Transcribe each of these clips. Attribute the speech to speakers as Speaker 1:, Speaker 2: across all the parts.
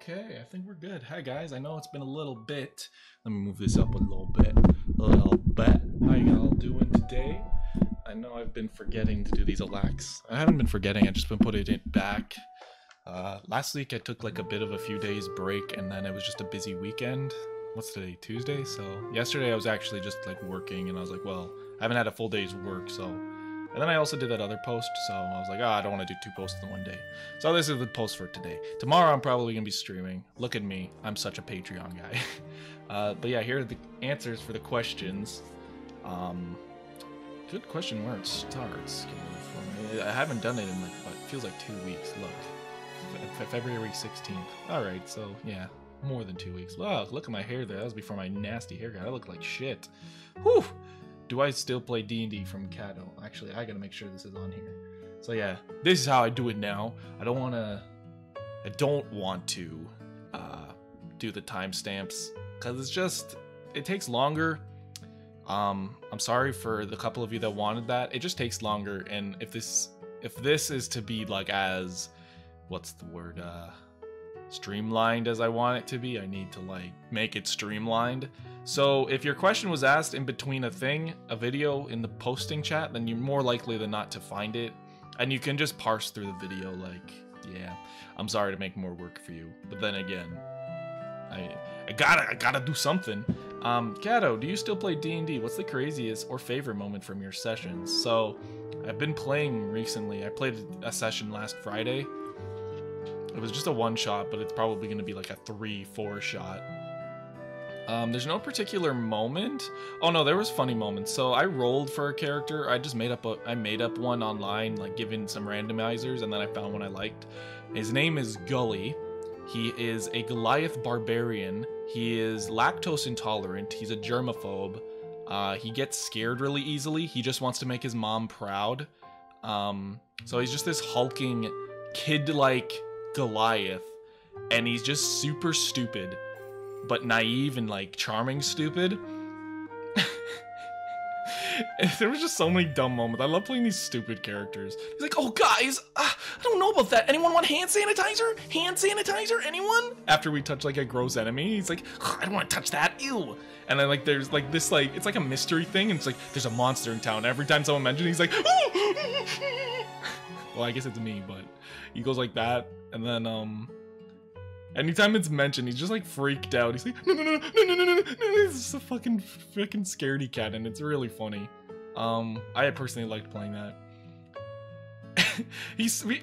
Speaker 1: Okay, I think we're good. Hi guys, I know it's been a little bit. Let me move this up a little bit. How you all doing today? I know I've been forgetting to do these Alax. I haven't been forgetting, I've just been putting it back. Last week I took like a bit of a few days break and then it was just a busy weekend. What's today? Tuesday? So yesterday I was actually just like working and I was like, well, I haven't had a full day's work, so. And then I also did that other post, so I was like, I don't want to do 2 posts in one day. So this is the post for today. Tomorrow I'm probably going to be streaming. Look at me. I'm such a Patreon guy. But yeah, here are the answers for the questions. Good question where it starts. I haven't done it in like, what, feels like 2 weeks. Look. February 16th. Alright, so yeah, more than 2 weeks. Wow, look at my hair there. That was before my nasty haircut. I look like shit. Whew! Do I still play D&D from Cato? Actually, I gotta make sure this is on here. So yeah, this is how I do it now. I don't want to do the timestamps because it takes longer. I'm sorry for the couple of you that wanted that. It just takes longer, and if this is to be like as, what's the word, streamlined as I want it to be, I need to like make it streamlined. So if your question was asked in between a video in the posting chat, then you're more likely than not to find it, and you can just parse through the video. Like, yeah, I'm sorry to make more work for you, but then again, I gotta do something. Kato, do you still play D&D? What's the craziest or favorite moment from your sessions? So I've been playing recently. I played a session last Friday. It was just a 1-shot, but it's probably going to be like a 3-4 shot. There's no particular moment. Oh no, there was funny moments. So I rolled for a character. I just made up one online, like given some randomizers, and then I found one I liked. His name is Gully. He is a Goliath barbarian. He is lactose intolerant. He's a germaphobe. He gets scared really easily. He just wants to make his mom proud. So he's just this hulking kid-like Goliath, and he's just super stupid, but naive and like charming stupid. There was just so many dumb moments. I love playing these stupid characters. He's like, oh guys, I don't know about that. Anyone want hand sanitizer? Hand sanitizer? Anyone? After we touch like a gross enemy, he's like, I don't want to touch that. Ew. And then like there's like this, like it's like a mystery thing, and it's like there's a monster in town. Every time someone mentions it, he's like, well, I guess it's me, but he goes like that. And then anytime it's mentioned, he's just like freaked out. He's like, no. He's just a fucking scaredy cat, and it's really funny. I personally liked playing that.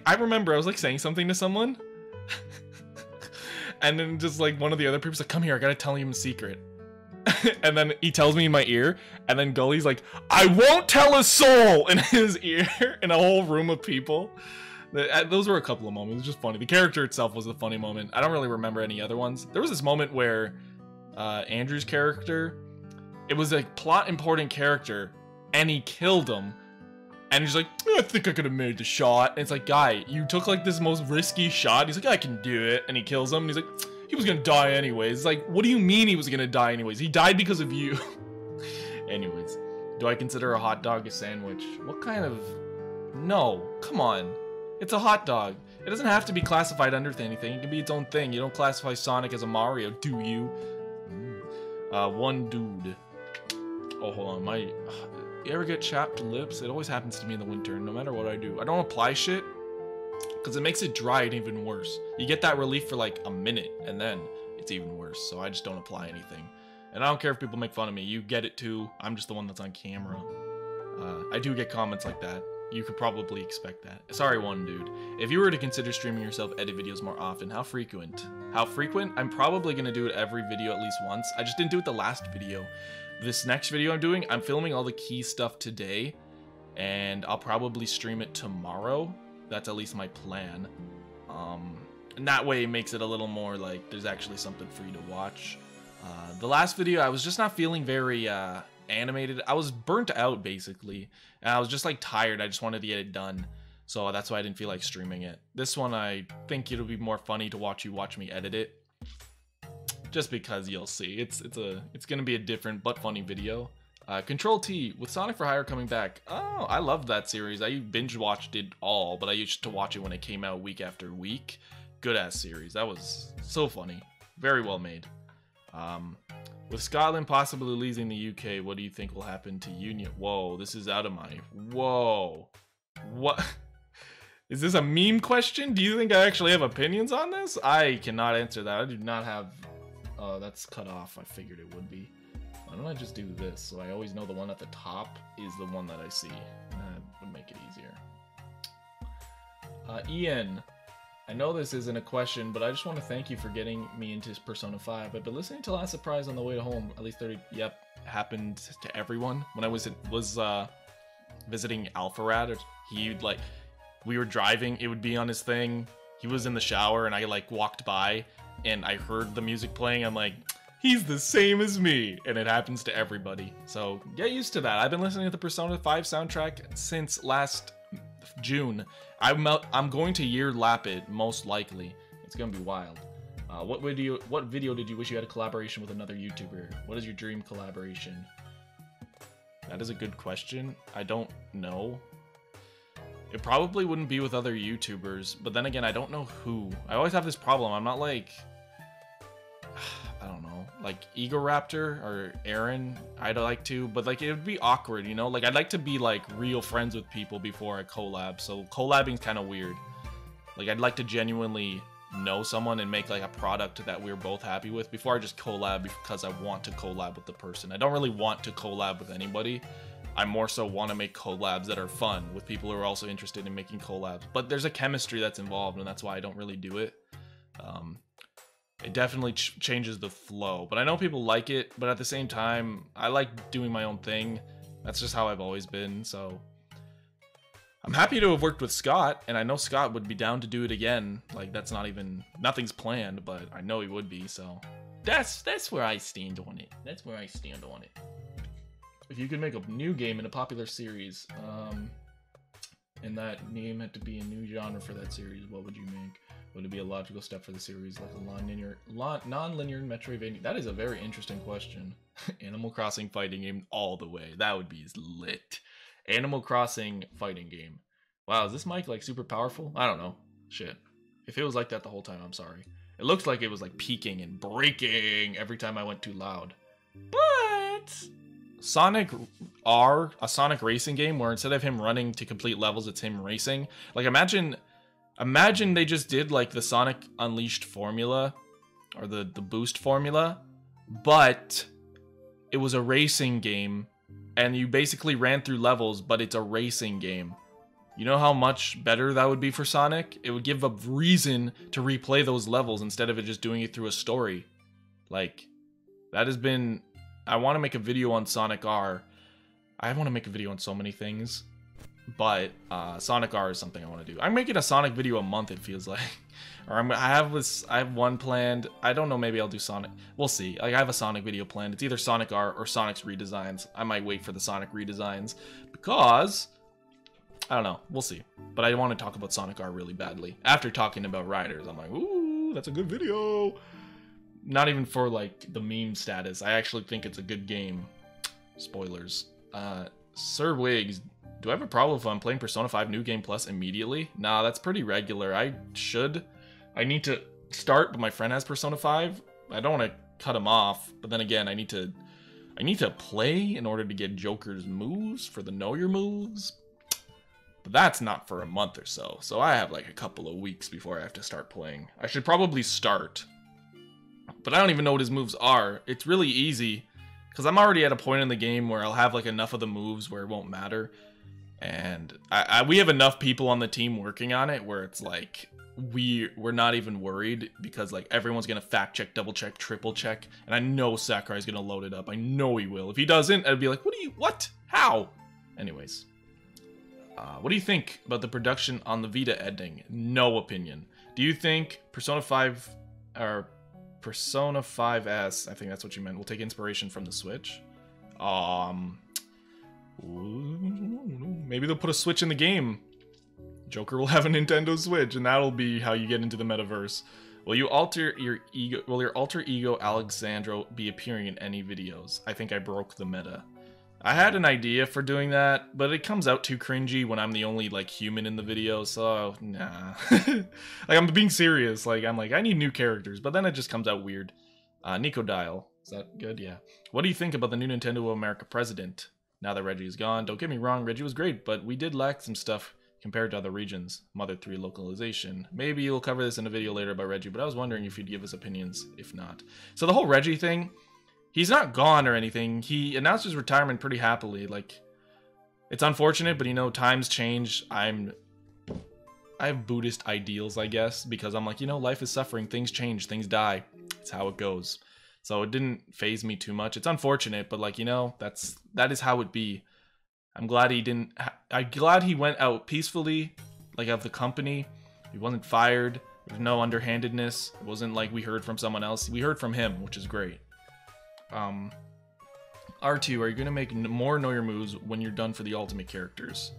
Speaker 1: I remember I was like saying something to someone, and then just like one of the other people's like, come here, I gotta tell you a secret. And then he tells me in my ear, and then Gully's like, I won't tell a soul in his ear in a whole room of people. Those were a couple of moments. It was just funny. The character itself was a funny moment. I don't really remember any other ones. There was this moment where Andrew's character, it was a plot important character, and he killed him. And he's like, I think I could have made the shot. And it's like, guy, you took like this most risky shot. He's like, I can do it. And he kills him. And he's like, he was gonna die anyways. It's like, what do you mean he was gonna die anyways? He died because of you. Anyways, do I consider a hot dog a sandwich? What kind of... No, come on. It's a hot dog. It doesn't have to be classified under anything. It can be its own thing. You don't classify Sonic as a Mario, do you? One dude. Oh, hold on. You ever get chapped lips? It always happens to me in the winter, no matter what I do. I don't apply shit, because it makes it dry and even worse. You get that relief for like a minute, and then it's even worse. So I just don't apply anything. And I don't care if people make fun of me. You get it too. I'm just the one that's on camera. I do get comments like that. You could probably expect that. Sorry, one dude. If you were to consider streaming yourself edit videos more often, how frequent? How frequent? I'm probably going to do it every video at least once. I just didn't do it the last video. This next video I'm doing, I'm filming all the key stuff today, and I'll probably stream it tomorrow. That's at least my plan. And that way it makes it a little more like there's actually something for you to watch. The last video, I was just not feeling very animated. I was burnt out basically, and I was just like tired. I just wanted to get it done, so that's why I didn't feel like streaming it. This one, I think it'll be more funny to watch me edit it, just because you'll see it's gonna be a different but funny video. Control T, with Sonic for Hire coming back. Oh, I loved that series. I binge watched it all, but I used to watch it when it came out week after week. good ass series. That was so funny. Very well made. With Scotland possibly leaving the UK, what do you think will happen to Union? Whoa, this is out of my... Whoa. What? Is this a meme question? Do you think I actually have opinions on this? I cannot answer that. I do not have... Oh, that's cut off. I figured it would be. Why don't I just do this so I always know the one at the top is the one that I see? That would make it easier. Ian, I know this isn't a question, but I just want to thank you for getting me into Persona 5. I've been listening to Last Surprise on the way home, at least 30. Yep, happened to everyone. When I was visiting Alpharad, he'd like, we were driving, it would be on his thing. He was in the shower, and I like walked by, and I heard the music playing. I'm like, he's the same as me, and it happens to everybody. So get used to that. I've been listening to the Persona 5 soundtrack since last June. I'm going to year lap it, most likely. It's gonna be wild. What video did you wish you had a collaboration with another YouTuber? What is your dream collaboration? That is a good question. I don't know. It probably wouldn't be with other YouTubers, but then again, I don't know who. I always have this problem. I'm not like, I don't know, like Egoraptor or Aaron. I'd like to, but like it would be awkward, you know? Like I'd like to be like real friends with people before I collab. So collabing's kind of weird. Like I'd like to genuinely know someone and make like a product that we're both happy with before I just collab because I want to collab with the person. I don't really want to collab with anybody. I more so want to make collabs that are fun with people who are also interested in making collabs. But there's a chemistry that's involved, and that's why I don't really do it. It definitely changes the flow. But I know people like it, but at the same time, I like doing my own thing. That's just how I've always been, so... I'm happy to have worked with Scott, and I know Scott would be down to do it again. Like, that's not even... Nothing's planned, but I know he would be, so... That's where I stand on it. That's where I stand on it. If you could make a new game in a popular series, and that name had to be a new genre for that series, what would you make? Would it be a logical step for the series, like a non-linear Metroidvania? That is a very interesting question. Animal Crossing fighting game all the way. That would be lit. Animal Crossing fighting game. Wow, is this mic like super powerful? I don't know. Shit. If it was like that the whole time, I'm sorry. It looks like it was like peaking and breaking every time I went too loud. But... Sonic R, a Sonic racing game where instead of him running to complete levels, it's him racing. Like imagine they just did like the Sonic Unleashed formula or the boost formula, but it was a racing game and you basically ran through levels, but it's a racing game. You know how much better that would be for Sonic? It would give a reason to replay those levels instead of it just doing it through a story. Like, that has been... I want to make a video on Sonic R. I want to make a video on so many things, but Sonic R is something I want to do. I'm making a Sonic video a month, it feels like. Or I have one planned. I don't know, maybe I'll do Sonic. We'll see. Like I have a Sonic video planned. It's either Sonic R or Sonic's redesigns. I might wait for the Sonic redesigns because I don't know. We'll see. But I want to talk about Sonic R really badly. After talking about Riders, I'm like, ooh, that's a good video. Not even for like the meme status. I actually think it's a good game. Spoilers. Sir Wiggs, do I have a problem if I'm playing Persona 5 New Game Plus immediately? Nah, that's pretty regular. I need to start, but my friend has Persona 5. I don't want to cut him off, but then again, I need to play in order to get Joker's moves for the Know Your Moves. But that's not for a month or so. So I have like a couple of weeks before I have to start playing. I should probably start. But I don't even know what his moves are. It's really easy, because I'm already at a point in the game where I'll have like enough of the moves where it won't matter. And we have enough people on the team working on it where it's like, we're not even worried, because like everyone's going to fact check, double check, triple check. And I know Sakurai's going to load it up. I know he will. If he doesn't, I'd be like, what? How? Anyways. What do you think about the production on the Vita ending? No opinion. Do you think Persona 5 or Persona 5S, I think that's what you meant, will take inspiration from the Switch? Maybe they'll put a Switch in the game. Joker will have a Nintendo Switch, and that'll be how you get into the metaverse. Will your alter ego Alexandro be appearing in any videos? I think I broke the meta. I had an idea for doing that, but it comes out too cringy when I'm the only, like, human in the video, so, nah. Like, I'm being serious. Like, I'm like, I need new characters, but then it just comes out weird. Nico Dial. Is that good? Yeah. What do you think about the new Nintendo of America president? Now that Reggie is gone, don't get me wrong, Reggie was great, but we did lack some stuff compared to other regions. Mother 3 localization. Maybe you'll cover this in a video later about Reggie, but I was wondering if you'd give us opinions, if not. So the whole Reggie thing, he's not gone or anything. He announced his retirement pretty happily. Like, it's unfortunate, but you know, times change. I have Buddhist ideals, I guess, because I'm like, you know, life is suffering, things change, things die. It's how it goes. So it didn't phase me too much. It's unfortunate, but like, you know, that is how it be. I'm glad he didn't. I'm glad he went out peacefully, like of the company. He wasn't fired. There's no underhandedness. It wasn't like we heard from someone else. We heard from him, which is great. R2, are you gonna make more Know Your Moves when you're done for the ultimate characters,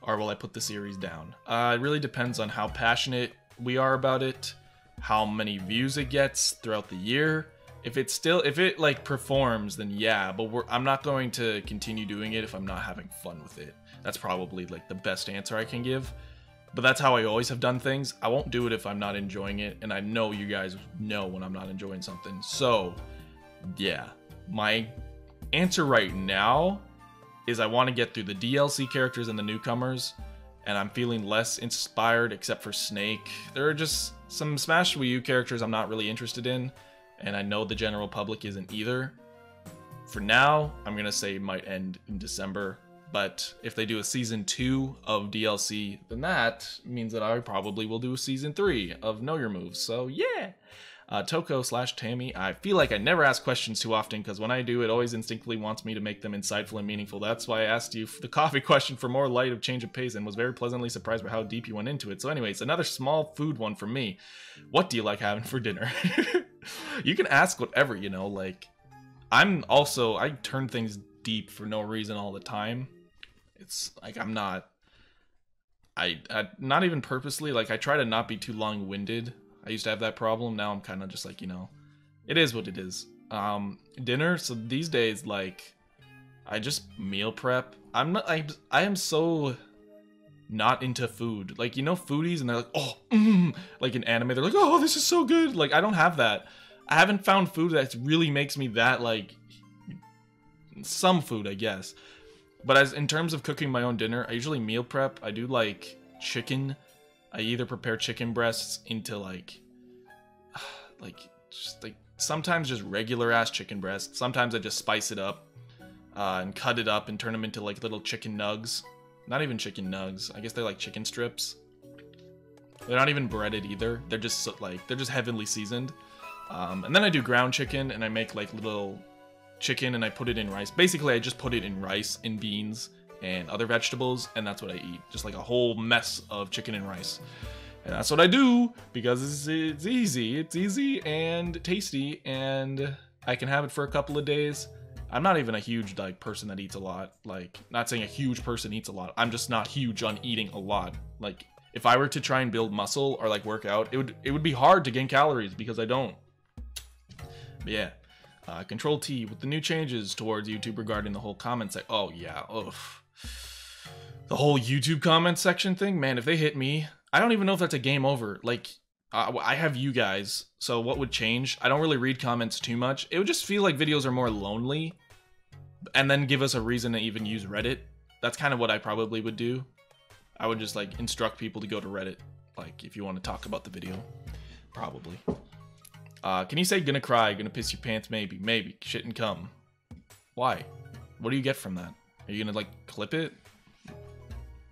Speaker 1: or will I put the series down? It really depends on how passionate we are about it, how many views it gets throughout the year. If it like performs, then yeah, but I'm not going to continue doing it if I'm not having fun with it. That's probably like the best answer I can give. But that's how I always have done things. I won't do it if I'm not enjoying it, and I know you guys know when I'm not enjoying something. So, yeah, my answer right now is I want to get through the DLC characters and the newcomers, and I'm feeling less inspired except for Snake. There are just some Smash Wii U characters I'm not really interested in, and I know the general public isn't either. For now, I'm gonna say it might end in December, but if they do a season 2 of DLC, then that means that I probably will do a season 3 of Know Your Moves. So yeah. Toko/Tammy, I feel like I never ask questions too often because when I do, it always instinctively wants me to make them insightful and meaningful. That's why I asked you the coffee question for more light of change of pace and was very pleasantly surprised by how deep you went into it. So anyways, another small food one for me. What do you like having for dinner? You can ask whatever, you know, like, I turn things deep for no reason all the time. It's like, I'm not even purposely, like, I try to not be too long-winded. I used to have that problem. Now I'm kind of just like, you know, it is what it is. Dinner. So these days, like, I just meal prep. I am so not into food. Like, you know, foodies and they're like, oh, like in anime, they're like, oh, this is so good. Like, I don't have that. I haven't found food that really makes me that, like, some food, I guess. But as in terms of cooking my own dinner, I usually meal prep. I do like chicken. I either prepare chicken breasts into like sometimes just regular ass chicken breasts. Sometimes I just spice it up and cut it up and turn them into like little chicken nugs. Not even chicken nugs. I guess they're like chicken strips. They're not even breaded either. They're just heavenly seasoned. And then I do ground chicken and I make like little chicken and I put it in rice. Basically, I just put it in rice and beans and other vegetables, and that's what I eat. Just like a whole mess of chicken and rice. And that's what I do because it's easy and tasty, and I can have it for a couple of days. I'm not even a huge like person that eats a lot. Like, not saying a huge person eats a lot. I'm just not huge on eating a lot. Like, if I were to try and build muscle or like work out, it would be hard to gain calories because I don't. But yeah. Control T with the new changes towards YouTube regarding the whole comment section. Oh yeah, the whole YouTube comment section thing, man. If they hit me, I don't even know if that's a game over. Like, I have you guys, so what would change? I don't really read comments too much. It would just feel like videos are more lonely, and then give us a reason to even use Reddit. That's kind of what I probably would do. I would just like instruct people to go to Reddit, like if you want to talk about the video, probably. Can you say gonna cry, gonna piss your pants, maybe, shit and come? Why? What do you get from that? Are you gonna like clip it?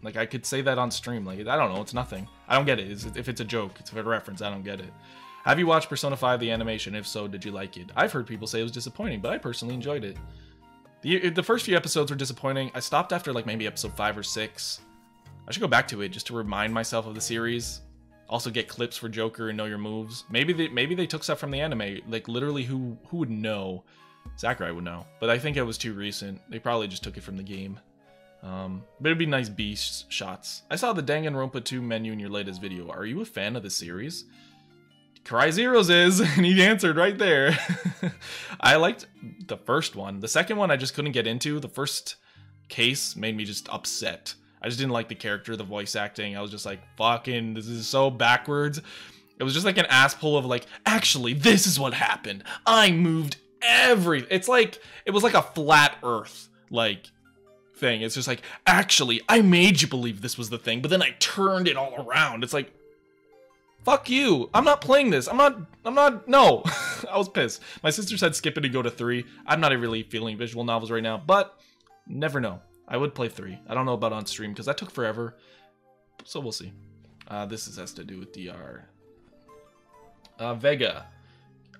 Speaker 1: Like, I could say that on stream, like, I don't know, it's nothing. I don't get it. If it's a joke, it's a reference, I don't get it. Have you watched Persona 5 the animation? If so, did you like it? I've heard people say it was disappointing, but I personally enjoyed it. The first few episodes were disappointing. I stopped after like maybe episode 5 or 6. I should go back to it just to remind myself of the series. Also get clips for Joker and Know Your Moves. Maybe they took stuff from the anime. Like, literally, who would know? Sakurai would know. But I think it was too recent. They probably just took it from the game. But it'd be nice beast shots. I saw the Danganronpa 2 menu in your latest video. Are you a fan of the series? Cry Zeros is, and he answered right there. I liked the first one. The second one I just couldn't get into. The first case made me just upset. I just didn't like the character, the voice acting. I was just like, fucking, this is so backwards. It was just like an ass pull of like, actually, this is what happened. I moved it was like a flat earth, like, thing. It's just like, actually, I made you believe this was the thing, but then I turned it all around. It's like, fuck you. I'm not playing this. No. I was pissed. My sister said skip it and go to 3. I'm not really feeling visual novels right now, but never know. I would play 3. I don't know about on stream because that took forever. So we'll see. This has to do with DR. Vega.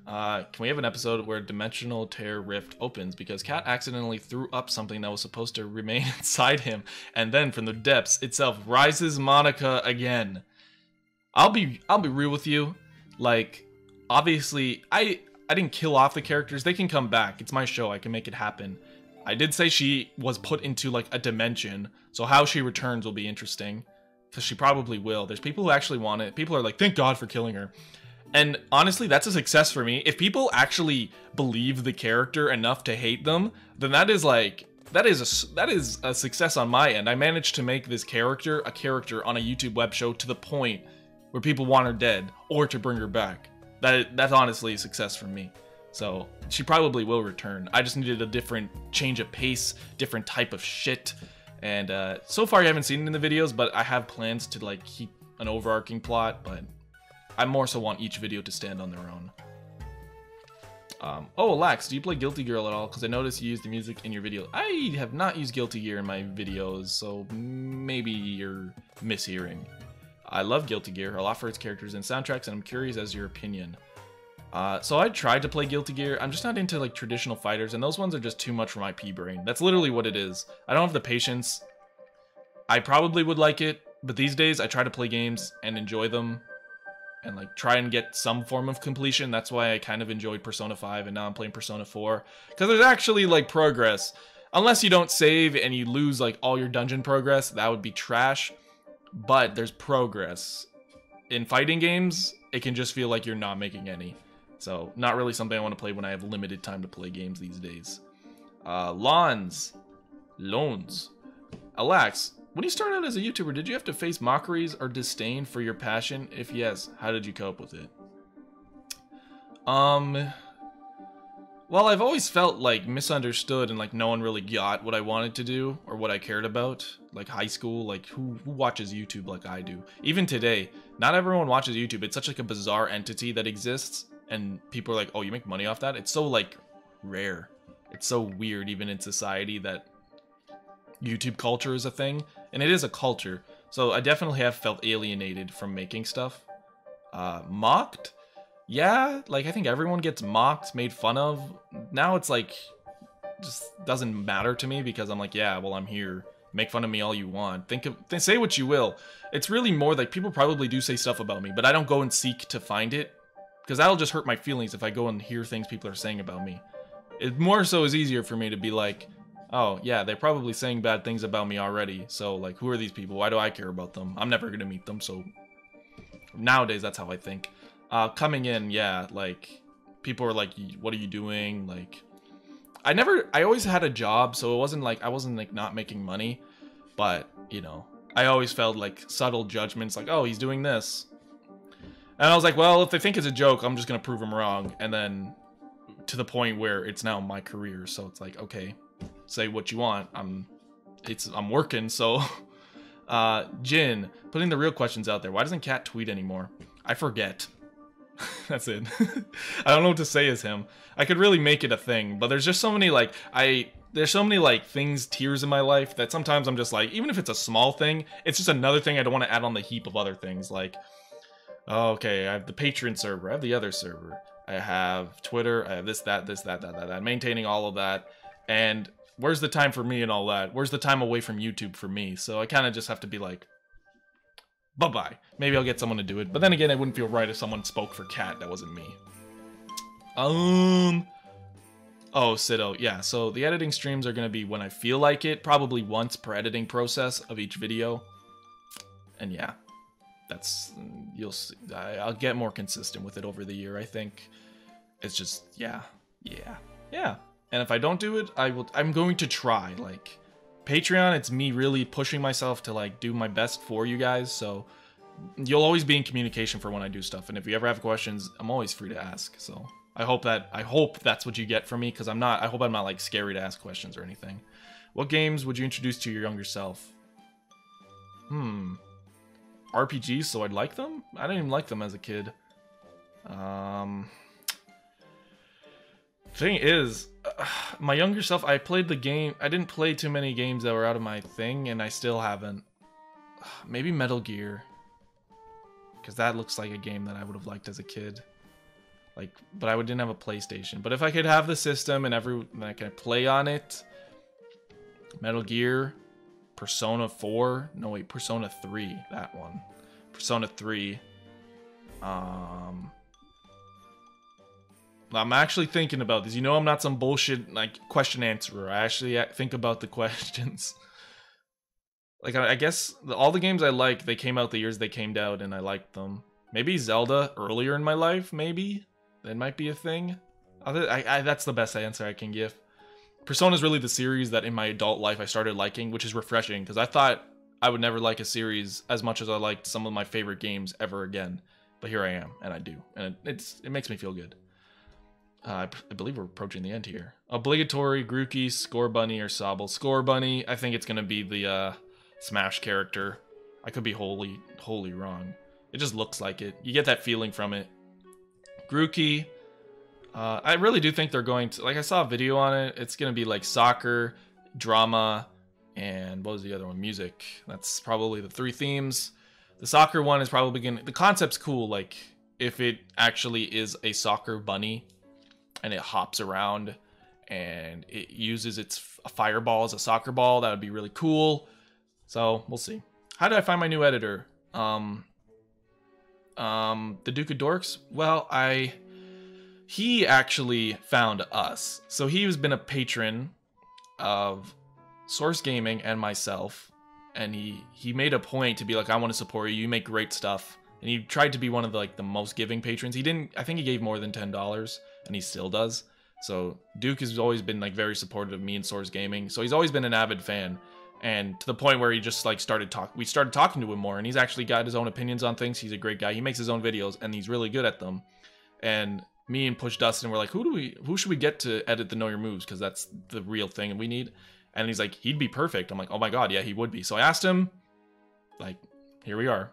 Speaker 1: Can we have an episode where Dimensional Tear Rift opens because Cat accidentally threw up something that was supposed to remain inside him, and then from the depths itself rises Monica again. I'll be real with you. Like, obviously, I didn't kill off the characters. They can come back. It's my show. I can make it happen. I did say she was put into like a dimension, so how she returns will be interesting, because she probably will. There's people who actually want it. People are like, thank God for killing her. And honestly, that's a success for me. If people actually believe the character enough to hate them, then that is a success on my end. I managed to make this character a character on a YouTube web show to the point where people want her dead or to bring her back. That's honestly a success for me. So she probably will return. I just needed a different change of pace, different type of shit. And so far you haven't seen it in the videos, but I have plans to like keep an overarching plot, but I more so want each video to stand on their own. Oh, Alax, do you play Guilty Gear at all? Because I noticed you use the music in your video. I have not used Guilty Gear in my videos, so maybe you're mishearing. I love Guilty Gear a lot for its characters and soundtracks, and I'm curious as your opinion. So I tried to play Guilty Gear. I'm just not into like traditional fighters, and those ones are just too much for my pea brain. That's literally what it is. I don't have the patience. I probably would like it, but these days I try to play games and enjoy them and like try and get some form of completion. That's why I kind of enjoyed Persona 5, and now I'm playing Persona 4, because there's actually like progress. Unless you don't save and you lose like all your dungeon progress, that would be trash, but there's progress. In fighting games, it can just feel like you're not making any. So not really something I want to play when I have limited time to play games these days. Loans. Alax, when you started out as a YouTuber, did you have to face mockeries or disdain for your passion? If yes, how did you cope with it? Well, I've always felt like misunderstood and like no one really got what I wanted to do or what I cared about. Like high school, like who watches YouTube like I do? Even today, not everyone watches YouTube. It's such like a bizarre entity that exists, and people are like, oh, you make money off that? It's so like rare. It's so weird even in society that YouTube culture is a thing, and it is a culture. So I definitely have felt alienated from making stuff. Mocked? Yeah, like I think everyone gets mocked, made fun of. Now it's like, just doesn't matter to me because I'm like, yeah, well, I'm here. Make fun of me all you want. Say what you will. It's really more like people probably do say stuff about me, but I don't go and seek to find it, because that'll just hurt my feelings if I go and hear things people are saying about me. It more so is easier for me to be like, oh, yeah, they're probably saying bad things about me already, so, like, who are these people? Why do I care about them? I'm never gonna meet them, so... Nowadays, that's how I think. Coming in, yeah, like, people are like, what are you doing? Like, I always had a job, so it wasn't like, I wasn't, like, not making money, but, you know, I always felt, like, subtle judgments, like, oh, he's doing this. And I was like, well, if they think it's a joke, I'm just gonna prove them wrong, and then, to the point where it's now my career, so it's like, okay, say what you want, I'm working, so... Jin, putting the real questions out there. Why doesn't Cat tweet anymore? I forget. That's it. I don't know what to say as him. I could really make it a thing, but there's just so many, like, there's so many, like, tiers in my life that sometimes I'm just like, even if it's a small thing, it's just another thing I don't want to add on the heap of other things, like, oh, okay, I have the Patreon server, I have the other server, I have Twitter, I have this, that, maintaining all of that, and where's the time for me and all that? Where's the time away from YouTube for me? So I kind of just have to be like, bye-bye. Maybe I'll get someone to do it. But then again, it wouldn't feel right if someone spoke for Cat. That wasn't me. Oh, Sido. Yeah, so the editing streams are going to be when I feel like it. Probably once per editing process of each video. And yeah. that's you'll see. I'll get more consistent with it over the year. I think it's just yeah. And if I don't do it, I'm going to try. Like Patreon, it's me really pushing myself to like do my best for you guys. So you'll always be in communication for when I do stuff. And if you ever have questions, I'm always free to ask. So I hope that's what you get from me, because I hope I'm not like scary to ask questions or anything. What games would you introduce to your younger self? RPGs, so I'd like them? I didn't even like them as a kid. Thing is, my younger self, I played the game. I didn't play too many games that were out of my thing, and I still haven't. Maybe Metal Gear, because that looks like a game that I would have liked as a kid. Like, but I didn't have a PlayStation. But if I could have the system and I can play on it, Metal Gear, Persona 4. No wait, Persona 3. That one. Persona 3. I'm actually thinking about this. You know, I'm not some bullshit like question answerer. I actually think about the questions. Like, I guess all the games I like, they came out the years they came out, and I liked them. Maybe Zelda earlier in my life, maybe? That might be a thing. That's the best answer I can give. Persona is really the series that in my adult life I started liking, which is refreshing, because I thought I would never like a series as much as I liked some of my favorite games ever again. But here I am, and I do. And it makes me feel good. I believe we're approaching the end here. Obligatory, Grookey, Score Bunny, or Sobble. Score Bunny, I think it's going to be the Smash character. I could be wholly wrong. It just looks like it. You get that feeling from it. Grookey, I really do think they're going to... Like, I saw a video on it. It's going to be like soccer, drama, and what was the other one? Music. That's probably the 3 themes. The soccer one is probably going to... The concept's cool. Like, if it actually is a soccer bunny and it hops around and it uses its fireball as a soccer ball, that would be really cool. So, we'll see. How did I find my new editor? The Duke of Dorks? Well, he actually found us. So he's been a patron of Source Gaming and myself, and he made a point to be like, I want to support you. You make great stuff. And he tried to be one of the most giving patrons. He didn't, I think he gave more than $10, and he still does. So Duke has always been like very supportive of me and Source Gaming. So he's always been an avid fan. And to the point where he just like we started talking to him more, and he's actually got his own opinions on things. He's a great guy. He makes his own videos, and he's really good at them. And me and Push Dustin were like, who should we get to edit the Know Your Moves? Because that's the real thing we need. And he's like, he'd be perfect. I'm like, oh my god, yeah, he would be. So I asked him, like, here we are.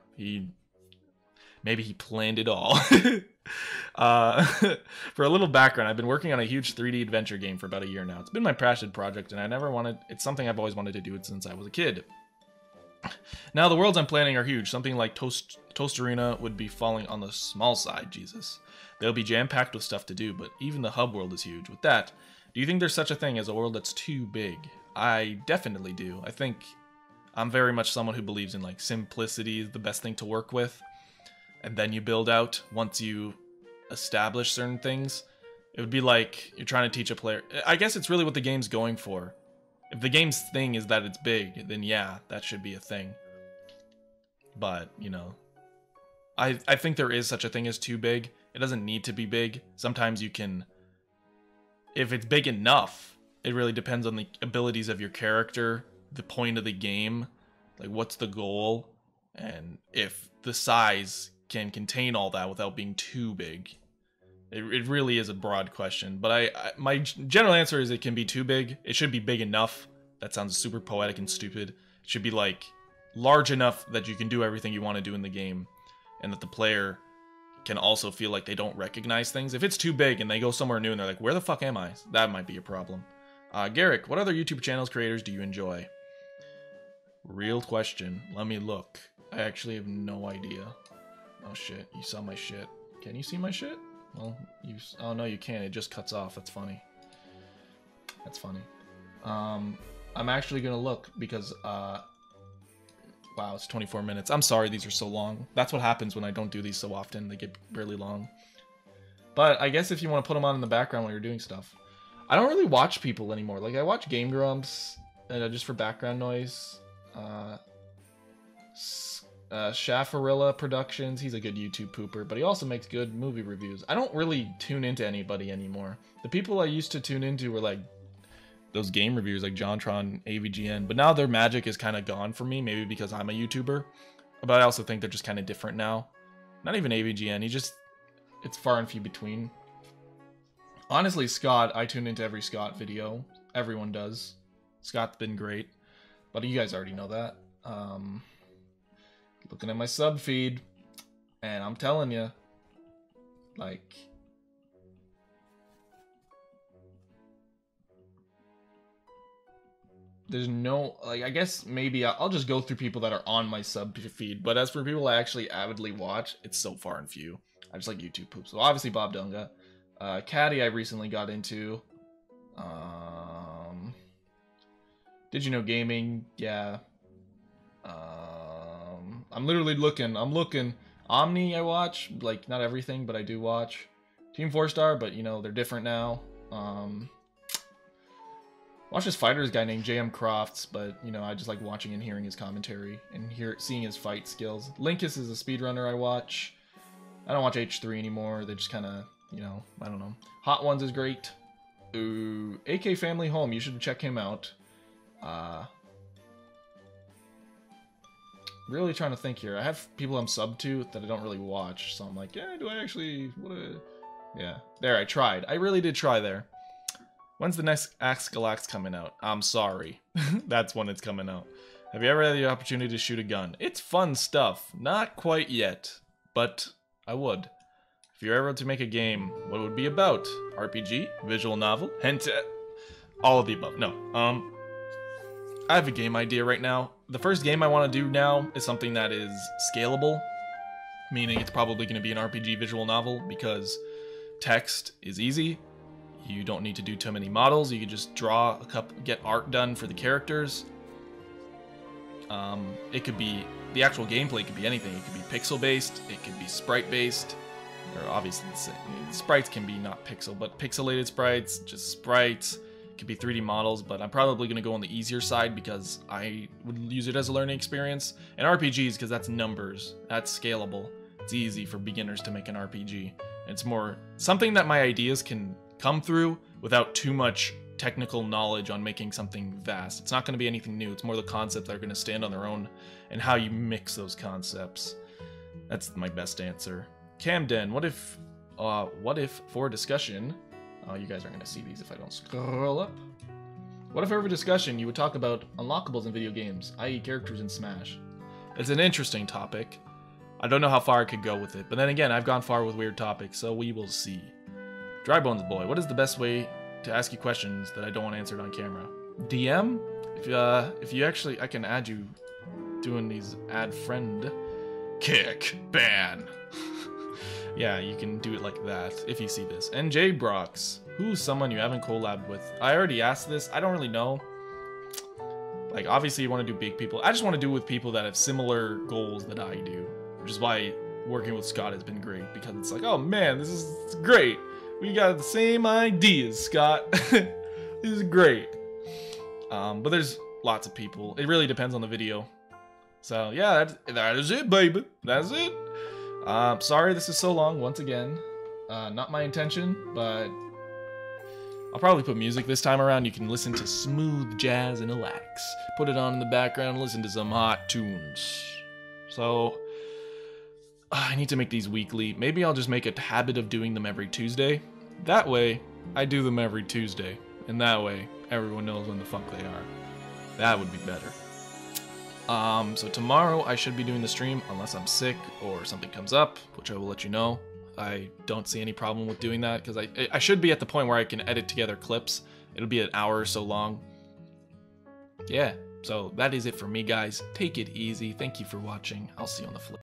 Speaker 1: Maybe he planned it all. For a little background, I've been working on a huge 3D adventure game for about a year now. It's been my passion project, and it's something I've always wanted to do since I was a kid. Now the worlds I'm planning are huge. Something like Toast Arena would be falling on the small side, Jesus. They'll be jam-packed with stuff to do, but even the hub world is huge. With that, do you think there's such a thing as a world that's too big? I definitely do. I think I'm very much someone who believes in like simplicity is the best thing to work with. And then you build out once you establish certain things. It would be like you're trying to teach a player. I guess it's really what the game's going for. If the game's thing is that it's big, then yeah, that should be a thing. But, you know, I think there is such a thing as too big. It doesn't need to be big. Sometimes you can... If it's big enough, it really depends on the abilities of your character, the point of the game, like what's the goal, and if the size can contain all that without being too big. It really is a broad question, but my general answer is it can be too big. It should be big enough. That sounds super poetic and stupid. It should be like large enough that you can do everything you want to do in the game, and that the player can also feel like they don't recognize things. If it's too big and they go somewhere new and they're like, where the fuck am I? That might be a problem. Garrick, what other YouTube channels creators do you enjoy? Real question. Let me look. I actually have no idea. Oh shit, you saw my shit. Can you see my shit? Well, oh no, you can't. It just cuts off. That's funny. That's funny. I'm actually gonna look because, wow, it's 24 minutes. I'm sorry these are so long. That's what happens when I don't do these so often. They get really long. But I guess if you want to put them on in the background while you're doing stuff. I don't really watch people anymore. Like, I watch Game Grumps, just for background noise. Shaffarilla Productions. He's a good YouTube pooper, but he also makes good movie reviews. I don't really tune into anybody anymore. The people I used to tune into were like those game reviewers like JonTron, AVGN, but now their magic is kind of gone for me, maybe because I'm a YouTuber. But I also think they're just kind of different now. Not even AVGN, it's far and few between. Honestly, Scott, I tune into every Scott video. Everyone does. Scott's been great, but you guys already know that. Looking at my sub feed, and I'm telling you, like, there's no, like, I guess maybe I'll just go through people that are on my sub feed, but as for people I actually avidly watch, it's so far and few. I just like YouTube poops. So obviously Bob Dunga. Caddy I recently got into. Did You Know Gaming? Yeah. I'm literally looking. Omni I watch. Like, not everything, but I do watch. Team 4-Star, but, you know, they're different now. Watch this fighters guy named JM Crofts, but, you know, I just like watching and hearing his commentary and seeing his fight skills. Linkus is a speedrunner I watch. I don't watch H3 anymore. They just kind of, you know, I don't know. Hot Ones is great. Ooh, AK Family Home. You should check him out. Really trying to think here. I have people I'm sub to that I don't really watch, so I'm like, yeah, do I actually? Yeah, there. I tried. I really did try there. When's the next Alax coming out? I'm sorry. That's when it's coming out. Have you ever had the opportunity to shoot a gun? It's fun stuff. Not quite yet, but I would. If you're ever to make a game, what would it be about? RPG? Visual novel? Hentai? All of the above. No. I have a game idea right now. The first game I want to do now is something that is scalable, meaning it's probably going to be an RPG visual novel because text is easy. You don't need to do too many models. You can just draw a couple, get art done for the characters. It could be, the actual gameplay could be anything. It could be pixel based. It could be sprite based. Or obviously the sprites can be not pixel, but pixelated sprites, just sprites. It could be 3D models, but I'm probably going to go on the easier side because I would use it as a learning experience. And RPGs, because that's numbers. That's scalable. It's easy for beginners to make an RPG. It's more something that my ideas can come through without too much technical knowledge on making something vast. It's not going to be anything new. It's more the concepts that are going to stand on their own and how you mix those concepts. That's my best answer. Camden, what if for discussion, you guys aren't going to see these if I don't scroll up. What if for discussion you would talk about unlockables in video games, i.e. characters in Smash? It's an interesting topic. I don't know how far I could go with it, but then again, I've gone far with weird topics, so we will see. Drybones Boy, what is the best way to ask you questions that I don't want answered on camera? DM? If you actually, I can add you doing these add friend. Kick, ban. Yeah, you can do it like that if you see this. And J Brox, who's someone you haven't collabed with? I already asked this. I don't really know. Like, obviously you want to do big people. I just want to do it with people that have similar goals that I do, which is why working with Scott has been great, because it's like, oh man, this is great. We got the same ideas, Scott. This is great. But there's lots of people. It really depends on the video. So yeah, that is it, baby. That's it. Sorry this is so long once again. Not my intention, but I'll probably put music this time around. You can listen to smooth jazz and Alax. Put it on in the background, listen to some hot tunes. So I need to make these weekly. Maybe I'll just make a habit of doing them every Tuesday. That way, I do them every Tuesday. And that way, everyone knows when the fuck they are. That would be better. So tomorrow I should be doing the stream unless I'm sick or something comes up, which I will let you know. I don't see any problem with doing that because I should be at the point where I can edit together clips. It'll be an hour or so long. Yeah, so that is it for me, guys. Take it easy. Thank you for watching. I'll see you on the flip.